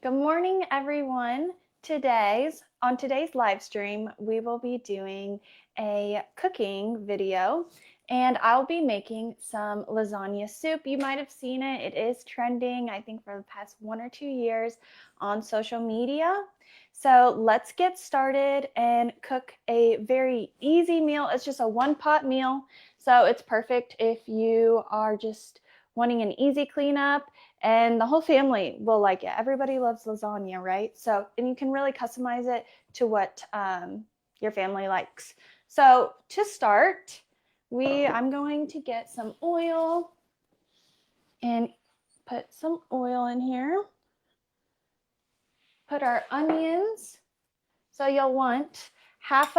Good morning, everyone. On today's live stream, we will be doing a cooking video, and I'll be making some lasagna soup. You might have seen it. It is trending, I think, for the past 1 or 2 years on social media. So let's get started and cook a very easy meal. It's just a one-pot meal, so it's perfect if you are just wanting an easy cleanup, and the whole family will like it. Everybody loves lasagna, right? So, and you can really customize it to what your family likes. So to start, I'm going to get some oil and put some oil in here. Put our onions. So you'll want half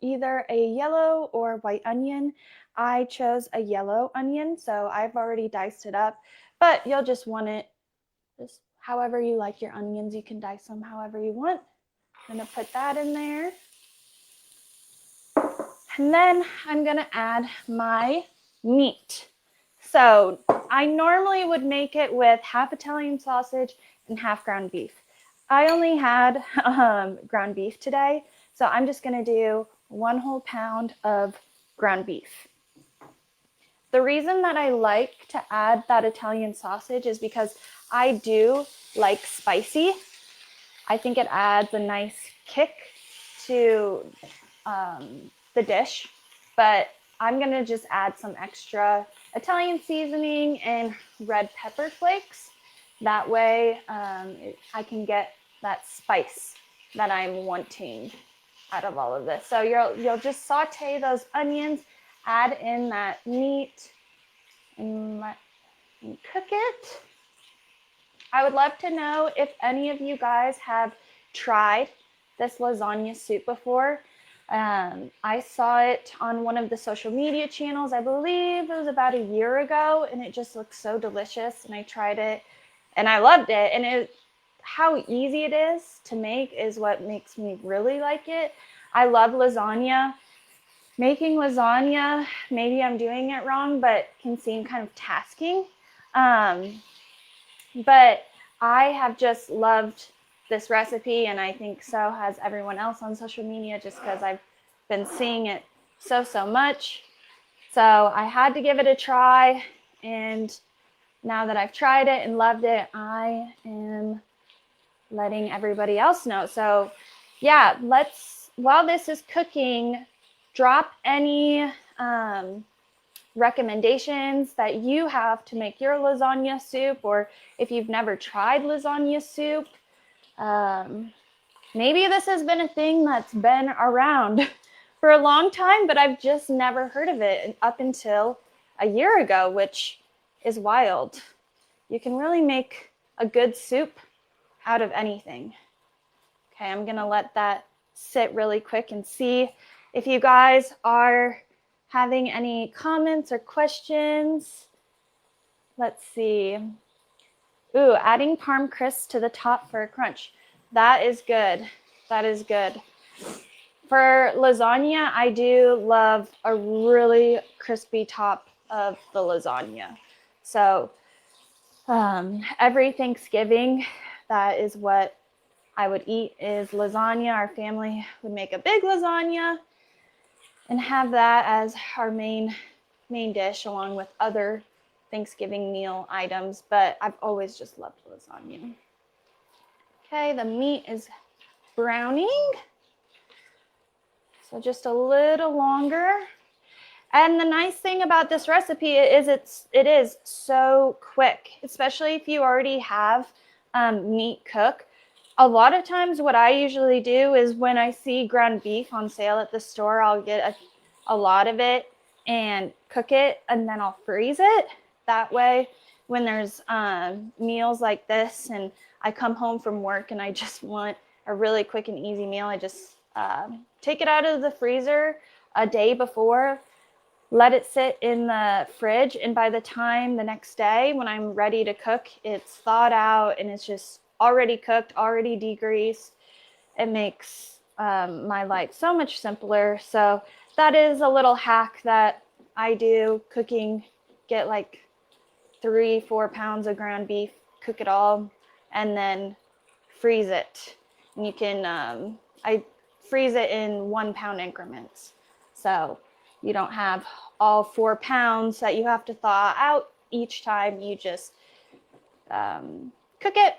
either a yellow or white onion. I chose a yellow onion, so I've already diced it up, but you'll just want it just however you like your onions. You can dice them however you want. I'm gonna put that in there. And then I'm gonna add my meat. So I normally would make it with half Italian sausage and half ground beef. I only had ground beef today, so I'm just gonna do 1 whole pound of ground beef. The reason that I like to add that Italian sausage is because I do like spicy. I think it adds a nice kick to the dish, but I'm gonna just add some extra Italian seasoning and red pepper flakes. That way I can get that spice that I'm wanting out of all of this. So you'll just saute those onions, add in that meat, and cook it. I would love to know if any of you guys have tried this lasagna soup before. I saw it on one of the social media channels. I believe it was about a year ago, and it just looked so delicious, and I tried it and I loved it. And how easy it is to make is what makes me really like it. I love lasagna. Making lasagna, maybe I'm doing it wrong, but can seem kind of tasking. But I have just loved this recipe, and I think so has everyone else on social media, just because I've been seeing it so much. So I had to give it a try, and now that I've tried it and loved it, I am letting everybody else know. So yeah, while this is cooking, drop any recommendations that you have to make your lasagna soup, or if you've never tried lasagna soup. Maybe this has been a thing that's been around for a long time, but I've just never heard of it up until a year ago, which is wild. You can really make a good soup out of anything. Okay, I'm gonna let that sit really quick and see if you guys are having any comments or questions. Let's see. Ooh, adding parm crisps to the top for a crunch. That is good. That is good. For lasagna, I do love a really crispy top of the lasagna. So every Thanksgiving, that is what I would eat, is lasagna. Our family would make a big lasagna and have that as our main dish, along with other Thanksgiving meal items, but I've always just loved lasagna. Okay, the meat is browning, so just a little longer. And the nice thing about this recipe is it is so quick, especially if you already have meat cook. A lot of times what I usually do is when I see ground beef on sale at the store, I'll get a lot of it and cook it, and then I'll freeze it. That way, when there's meals like this and I come home from work and I just want a really quick and easy meal, I just take it out of the freezer a day before, let it sit in the fridge, and by the time the next day when I'm ready to cook, it's thawed out and it's just already cooked, already degreased. It makes my life so much simpler. So that is a little hack that I do cooking. Get like 3-4 pounds of ground beef, cook it all, and then freeze it. And you can, I freeze it in 1 pound increments. So you don't have all 4 pounds that you have to thaw out each time. You just cook it,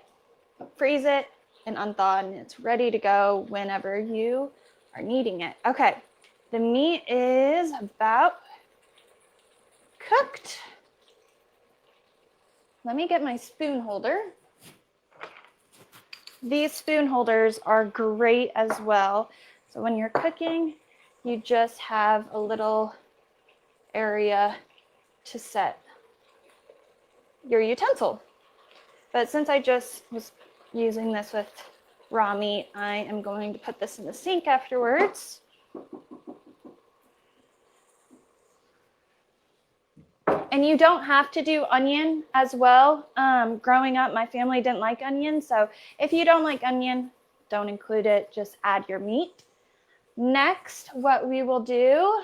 freeze it, and unthaw, and it's ready to go whenever you are needing it. Okay, the meat is about cooked. Let me get my spoon holder. These spoon holders are great as well. So when you're cooking, you just have a little area to set your utensil. But since I just was using this with raw meat, I am going to put this in the sink afterwards. And you don't have to do onion as well. Growing up, my family didn't like onion. So if you don't like onion, don't include it. Just add your meat. Next, what we will do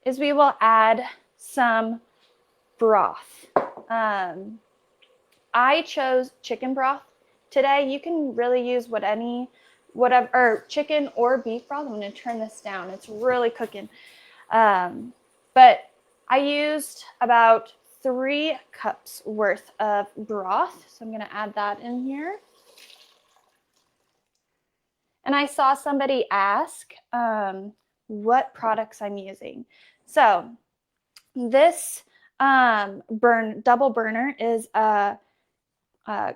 is we will add some broth. I chose chicken broth today. You can really use whatever, or chicken or beef broth. I'm going to turn this down. It's really cooking. But I used about 3 cups worth of broth. So I'm going to add that in here. And I saw somebody ask what products I'm using. So this double burner is a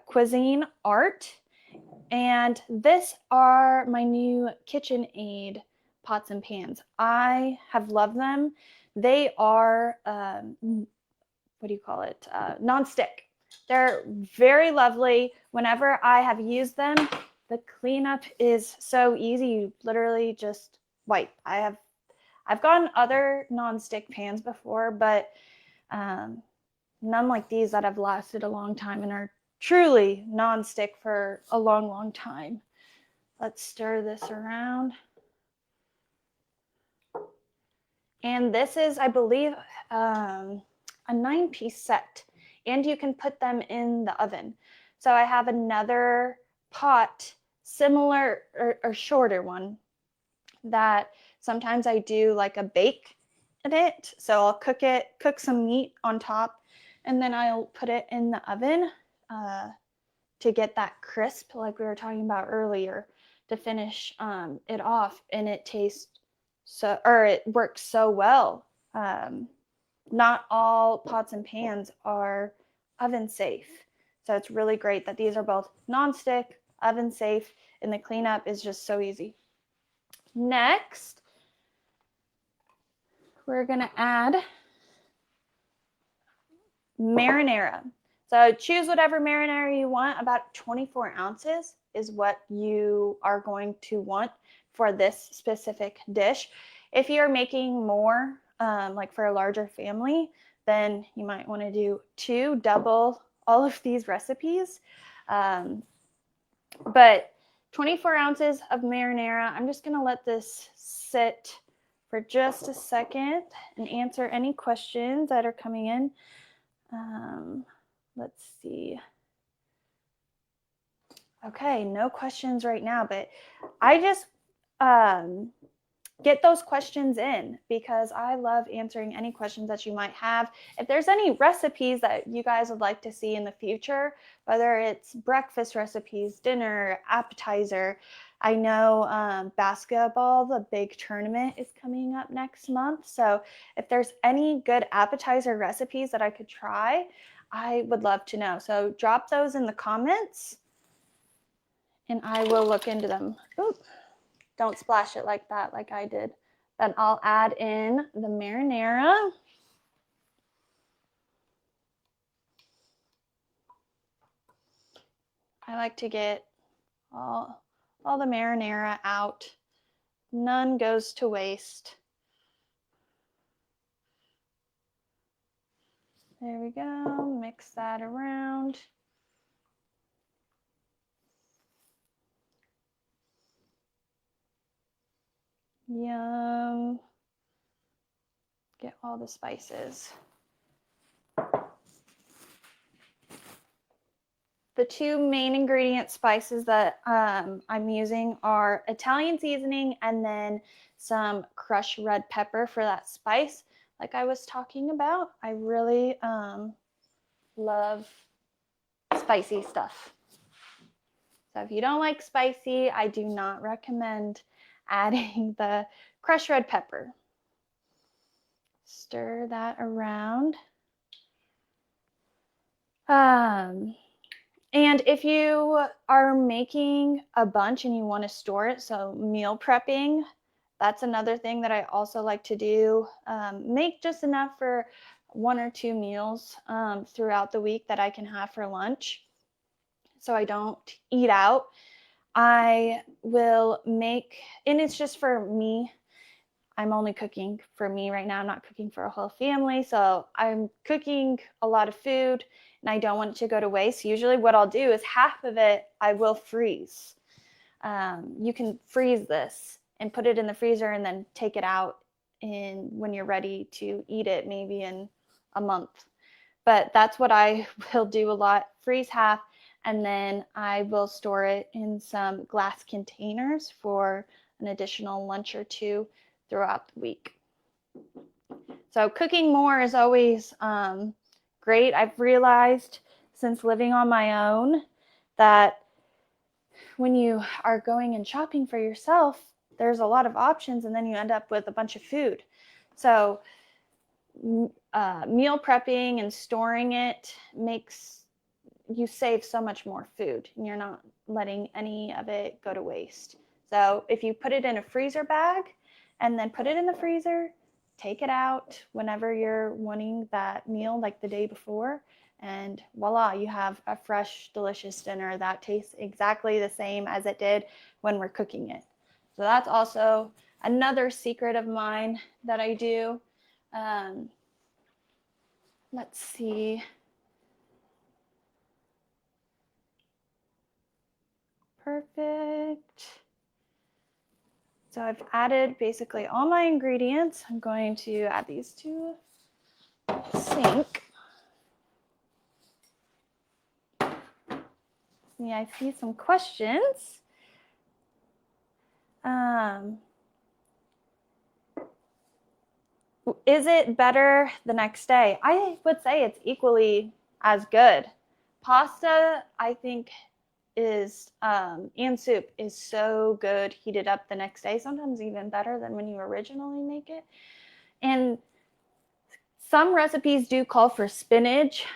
Cuisine Art. And this are my new KitchenAid pots and pans. I have loved them. They are, what do you call it? Non-stick. They're very lovely. Whenever I have used them, the cleanup is so easy. You literally just wipe. I've gotten other non-stick pans before, but none like these that have lasted a long time and are truly non-stick for a long, long time. Let's stir this around. And this is, I believe, a 9-piece set. And you can put them in the oven. So I have another pot, similar or shorter one, that sometimes I do like a bake in it. So I'll cook some meat on top, and then I'll put it in the oven to get that crisp like we were talking about earlier, to finish it off. And it tastes so, or it works so well. Not all pots and pans are oven safe. So it's really great that these are both non-stick, oven safe, and the cleanup is just so easy. Next, we're gonna add marinara. So choose whatever marinara you want. About 24 ounces is what you are going to want for this specific dish. If you're making more, like for a larger family, then you might want to do 2, double all of these recipes. But 24 ounces of marinara. I'm just going to let this sit for just a second and answer any questions that are coming in. Let's see. Okay, no questions right now, but I just get those questions in because I love answering any questions that you might have. If there's any recipes that you guys would like to see in the future, whether it's breakfast recipes, dinner, appetizer. I know basketball, the big tournament, is coming up next month. So if there's any good appetizer recipes that I could try, I would love to know. So drop those in the comments and I will look into them. Oop. Don't splash it like that, like I did. Then I'll add in the marinara. I like to get all the marinara out. None goes to waste. There we go. Mix that around. Yum. Get all the spices. The two main ingredient spices that I'm using are Italian seasoning and then some crushed red pepper for that spice. Like I was talking about, I really love spicy stuff. So if you don't like spicy, I do not recommend adding the crushed red pepper. Stir that around. And if you are making a bunch and you want to store it, so meal prepping, that's another thing that I also like to do. Make just enough for 1 or 2 meals throughout the week that I can have for lunch, so I don't eat out. I will make, and it's just for me. I'm only cooking for me right now. I'm not cooking for a whole family. So I'm cooking a lot of food and I don't want it to go to waste. Usually what I'll do is half of it I will freeze. You can freeze this and put it in the freezer and then take it out when you're ready to eat it, maybe in a month. But that's what I will do a lot. Freeze half, and then I will store it in some glass containers for an additional lunch or 2 throughout the week. So cooking more is always great. I've realized since living on my own that when you are going and shopping for yourself, there's a lot of options and then you end up with a bunch of food. So meal prepping and storing it makes you save so much more food and you're not letting any of it go to waste. So if you put it in a freezer bag and then put it in the freezer, take it out whenever you're wanting that meal, like the day before, and voila, you have a fresh, delicious dinner that tastes exactly the same as it did when we're cooking it. So that's also another secret of mine that I do. Let's see. Perfect. So I've added basically all my ingredients. I'm going to add these to the sink. Yeah, I see some questions. Is it better the next day? I would say it's equally as good. Pasta, I think, is and soup is so good heated up the next day, sometimes even better than when you originally make it. And some recipes do call for spinach,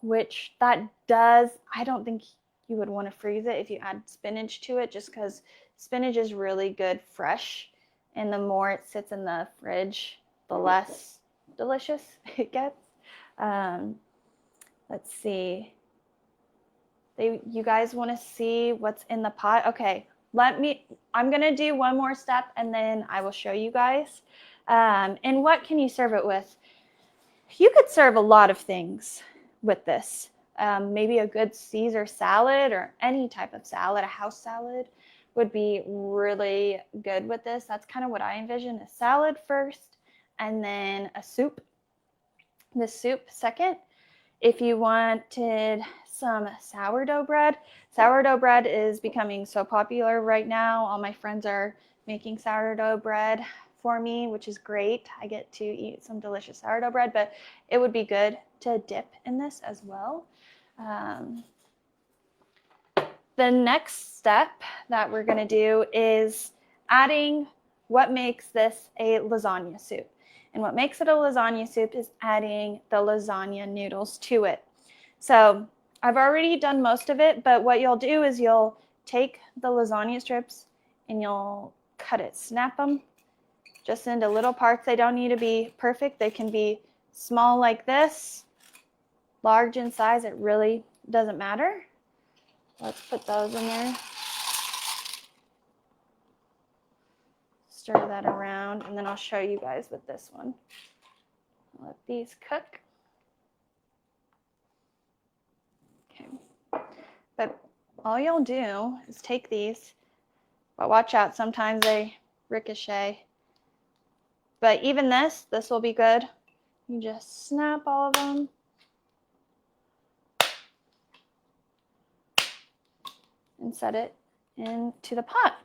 which that does, I don't think you would want to freeze it if you add spinach to it, just because spinach is really good fresh, and the more it sits in the fridge, the less delicious it gets. Let's see. You guys want to see what's in the pot? Okay, I'm going to do one more step and then I will show you guys. And what can you serve it with? You could serve a lot of things with this. Maybe a good Caesar salad or any type of salad, a house salad would be really good with this. That's kind of what I envision, a salad first and then a soup. The soup second. If you wanted some sourdough bread is becoming so popular right now. All my friends are making sourdough bread for me, which is great. I get to eat some delicious sourdough bread, but it would be good to dip in this as well. The next step that we're going to do is adding what makes this a lasagna soup. And what makes it a lasagna soup is adding the lasagna noodles to it. So I've already done most of it, but what you'll do is you'll take the lasagna strips and you'll cut it, snap them just into little parts. They don't need to be perfect. They can be small like this, large in size. It really doesn't matter. Let's put those in there. Stir that around, and then I'll show you guys with this one. Let these cook. Okay. But all you'll do is take these, but watch out, sometimes they ricochet. But even this will be good. You just snap all of them. and set it into the pot.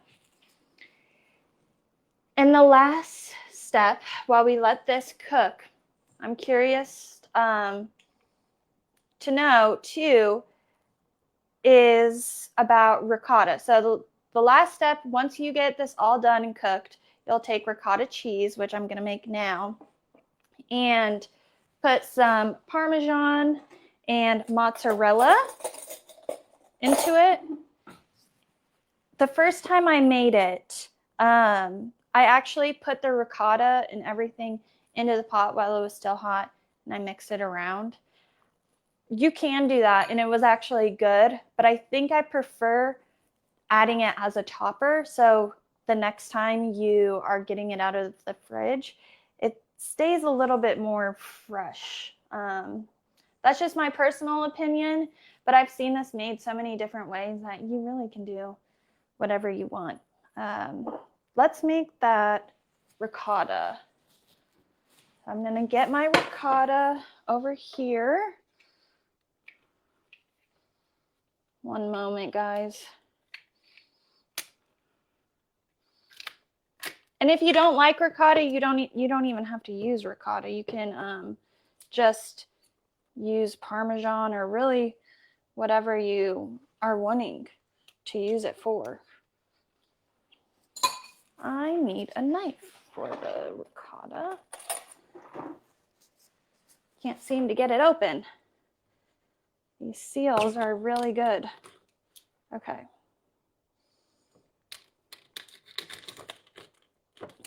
And the last step, while we let this cook, I'm curious to know too, is about ricotta. So the last step, once you get this all done and cooked, you'll take ricotta cheese, which I'm going to make now, and put some Parmesan and mozzarella into it. The first time I made it, I actually put the ricotta and everything into the pot while it was still hot, and I mixed it around. You can do that, and it was actually good, but I think I prefer adding it as a topper, so the next time you are getting it out of the fridge, it stays a little bit more fresh. That's just my personal opinion, but I've seen this made so many different ways that you really can do whatever you want. Let's make that ricotta. I'm going to get my ricotta over here. One moment, guys. And if you don't like ricotta, you don't even have to use ricotta. You can just use Parmesan or really whatever you are wanting to use it for. I need a knife for the ricotta. Can't seem to get it open. These seals are really good. Okay.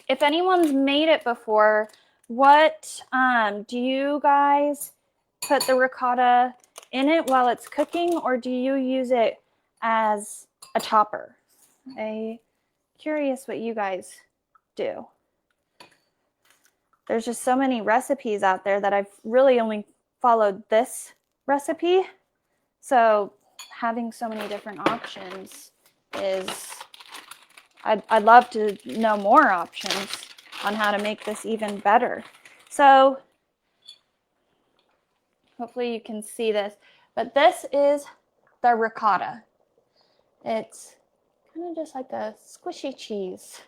If anyone's made it before, what do you guys put the ricotta in it while it's cooking, or do you use it as a topper? I'm curious what you guys do. There's just so many recipes out there that I've really only followed this recipe. So having so many different options is, I'd love to know more options on how to make this even better. So hopefully you can see this, but this is the ricotta. It's kind of just like a squishy cheese.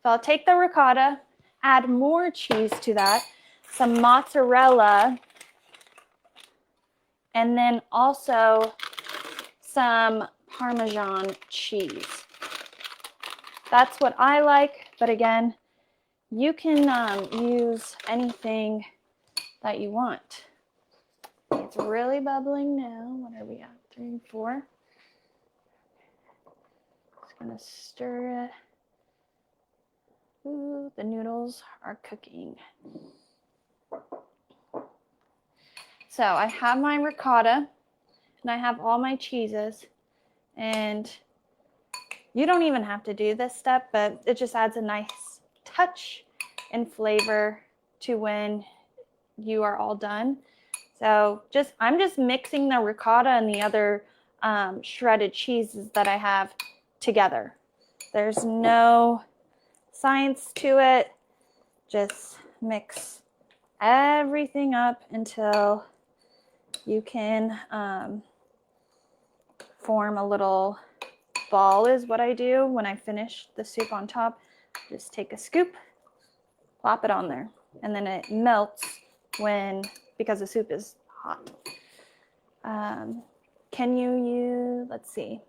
So I'll take the ricotta, add more cheese to that, some mozzarella, and then also some Parmesan cheese. That's what I like, but again, you can use anything that you want. It's really bubbling now. What are we at? 3, 4. Just gonna stir it. Ooh, the noodles are cooking. So I have my ricotta and I have all my cheeses, and you don't even have to do this step, but it just adds a nice touch and flavor to when you are all done. So I'm just mixing the ricotta and the other shredded cheeses that I have together. There's no science to it. Just mix everything up until you can form a little ball is what I do when I finish the soup on top. Just take a scoop, plop it on there, and then it melts because the soup is hot. Can you use, let's see.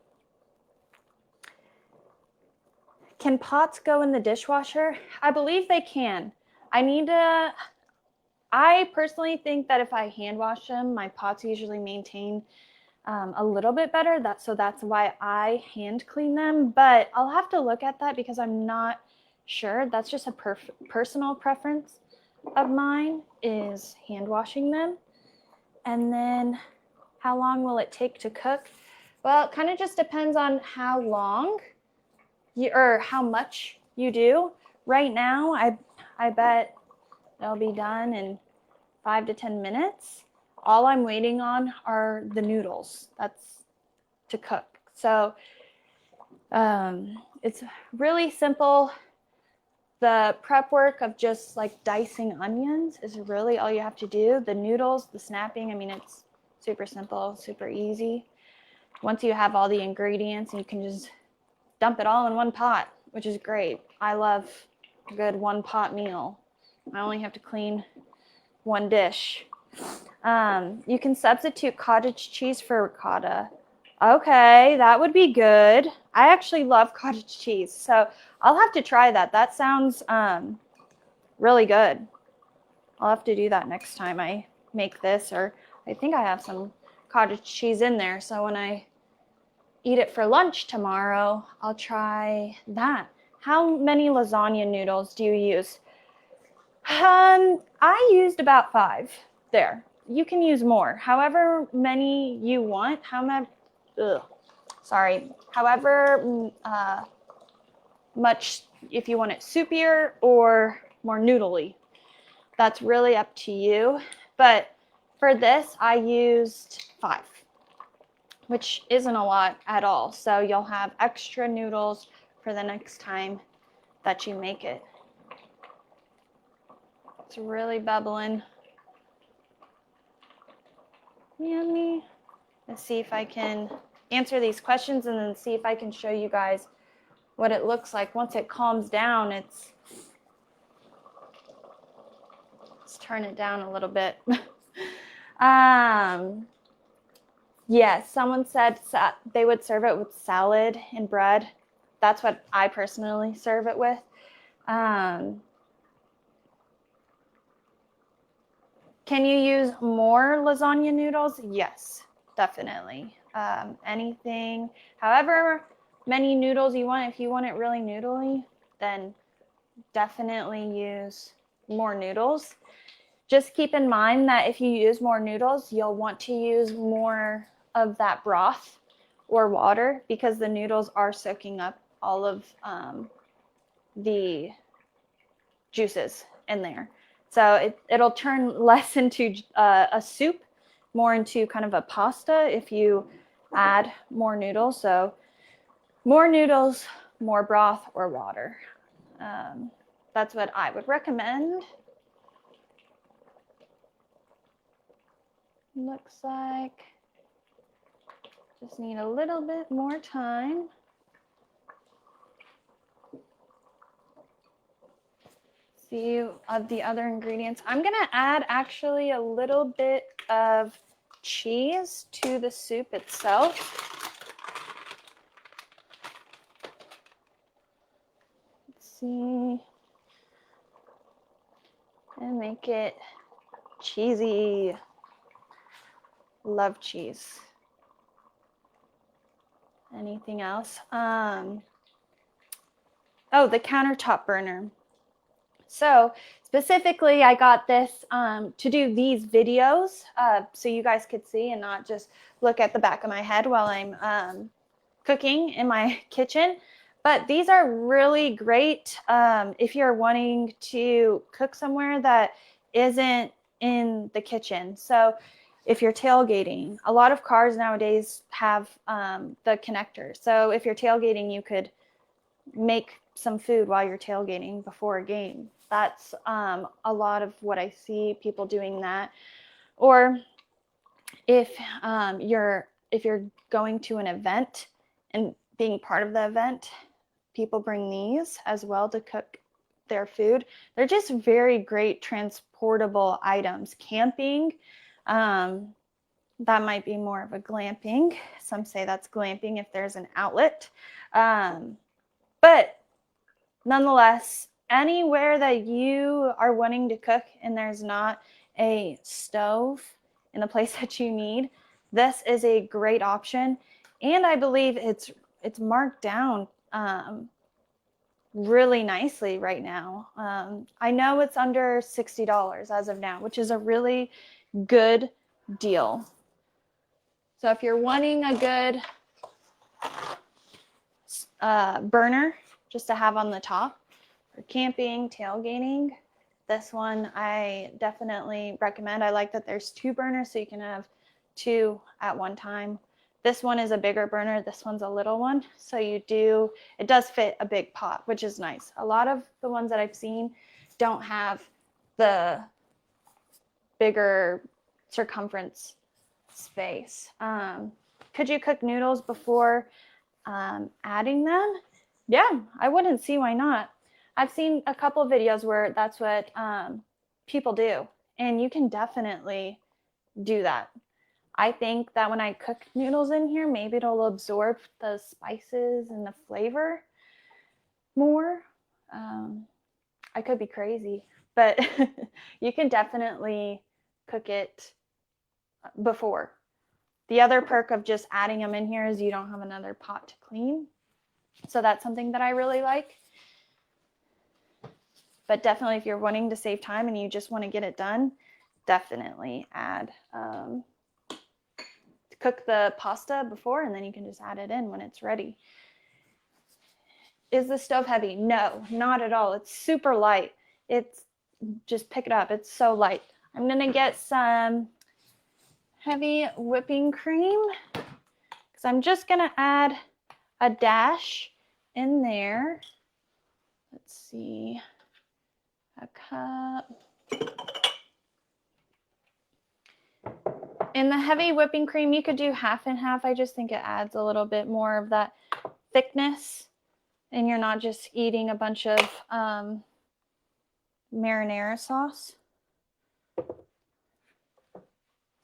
Can pots go in the dishwasher? I believe they can. I personally think that if I hand wash them, my pots usually maintain a little bit better. So that's why I hand clean them, but I'll have to look at that because I'm not sure. That's just a personal preference of mine, is hand washing them. And then how long will it take to cook? Well, it kind of just depends on how long or how much you do. Right now, I bet it'll be done in 5 to 10 minutes. All I'm waiting on are the noodles. That's to cook. So it's really simple. The prep work of just like dicing onions is really all you have to do. The noodles, the snapping, I mean, it's super simple, super easy. once you have all the ingredients, you can just dump it all in one pot, which is great. I love a good one pot meal. I only have to clean one dish. You can substitute cottage cheese for ricotta. Okay, that would be good. I actually love cottage cheese, so I'll have to try that. That sounds really good. I'll have to do that next time I make this, or I think I have some cottage cheese in there, so when I eat it for lunch tomorrow, I'll try that. How many lasagna noodles do you use? I used about 5 there. You can use more, however many you want. However much, if you want it soupier or more noodly. That's really up to you. But for this, I used 5, which isn't a lot at all. So you'll have extra noodles for the next time that you make it. It's really bubbling. Yummy. Let's see if I can answer these questions and then see if I can show you guys what it looks like once it calms down. Let's turn it down a little bit. Yes, someone said they would serve it with salad and bread. That's what I personally serve it with. Can you use more lasagna noodles? Yes, definitely. Anything, however many noodles you want. If you want it really noodly, then definitely use more noodles. Just keep in mind that if you use more noodles, you'll want to use more of that broth or water because the noodles are soaking up all of the juices in there. So it'll turn less into a soup, more into kind of a pasta if you add more noodles. So more noodles, more broth or water. That's what I would recommend. Looks like just need a little bit more time. See of the other ingredients. I'm gonna add actually a little bit of cheese to the soup itself. Let's see. And make it cheesy. Love cheese. Anything else? Oh, the countertop burner. So specifically, I got this to do these videos so you guys could see and not just look at the back of my head while I'm cooking in my kitchen. But these are really great if you're wanting to cook somewhere that isn't in the kitchen. So if you're tailgating, a lot of cars nowadays have the connector. So if you're tailgating, you could make some food while you're tailgating before a game. That's a lot of what I see people doing that. Or if you're going to an event and being part of the event, people bring these as well to cook their food. They're just very great transportable items. Camping, that might be more of a glamping. Some say that's glamping if there's an outlet. But nonetheless, anywhere that you are wanting to cook and there's not a stove in the place that you need, this is a great option. And I believe it's marked down really nicely right now. I know it's under $60 as of now, which is a really good deal. So if you're wanting a good burner just to have on the top for camping, tailgating, this one I definitely recommend. I like that there's 2 burners so you can have 2 at one time. This one is a bigger burner. This one's a little one. So it does fit a big pot, which is nice. A lot of the ones that I've seen don't have the bigger circumference space. Could you cook noodles before adding them? Yeah, I wouldn't see why not. I've seen a couple videos where that's what people do, and you can definitely do that. I think that when I cook noodles in here, maybe it'll absorb the spices and the flavor more. I could be crazy, but you can definitely cook it before. The other perk of just adding them in here is you don't have another pot to clean. So that's something that I really like. But definitely if you're wanting to save time and you just want to get it done, definitely add, cook the pasta before and then you can just add it in when it's ready. Is the stove heavy? No, not at all. It's super light. It's just pick it up. It's so light. I'm going to get some heavy whipping cream because I'm just going to add a dash in there. Let's see, a cup. In the heavy whipping cream, you could do half and half. I just think it adds a little bit more of that thickness and you're not just eating a bunch of marinara sauce.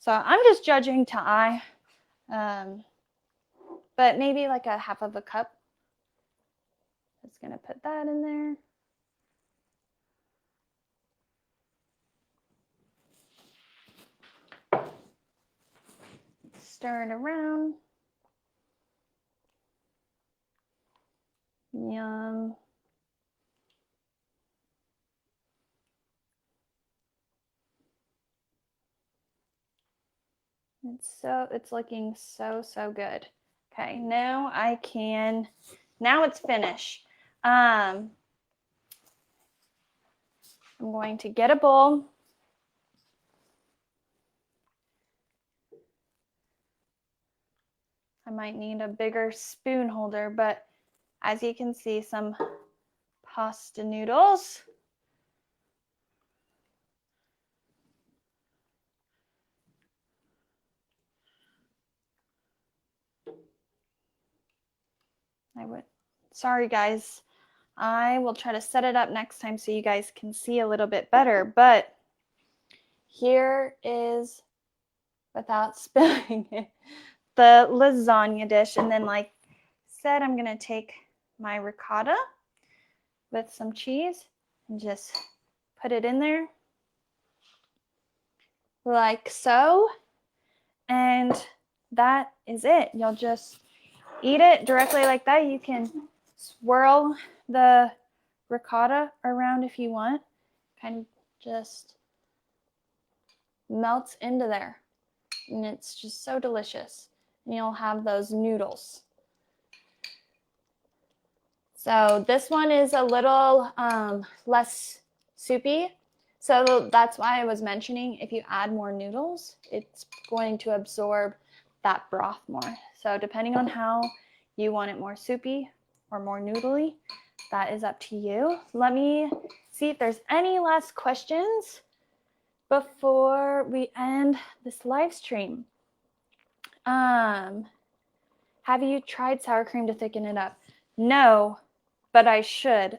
So I'm just judging to eye, but maybe like a half of a cup. Just gonna put that in there. Stir it around. Yum. It's looking so good. Okay, now now it's finished. I'm going to get a bowl. I might need a bigger spoon holder, but as you can see, some pasta noodles. Sorry guys, I will try to set it up next time so you guys can see a little bit better, but here is, without spilling it, the lasagna dish. And then like I said, I'm gonna take my ricotta with some cheese and just put it in there like so. And that is it. You'll just eat it directly like that. You can swirl the ricotta around if you want. Kind of just melts into there. And it's just so delicious. And you'll have those noodles. So this one is a little less soupy. So that's why I was mentioning if you add more noodles, it's going to absorb that broth more. So depending on how you want it more soupy or more noodly, that is up to you. Let me see if there's any last questions before we end this live stream. Have you tried sour cream to thicken it up? No, but I should.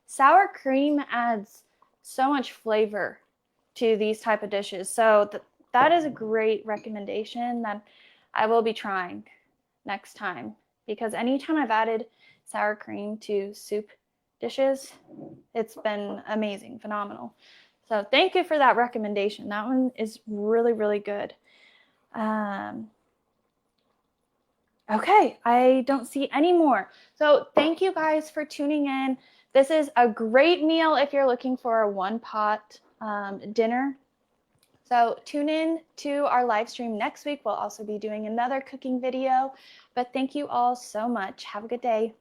Sour cream adds so much flavor to these type of dishes. So that is a great recommendation that I will be trying next time, because anytime I've added sour cream to soup dishes, it's been amazing, phenomenal. So thank you for that recommendation. That one is really good. Okay, I don't see any more. So thank you guys for tuning in. This is a great meal if you're looking for a one-pot dinner. So tune in to our live stream next week. We'll also be doing another cooking video. But thank you all so much. Have a good day.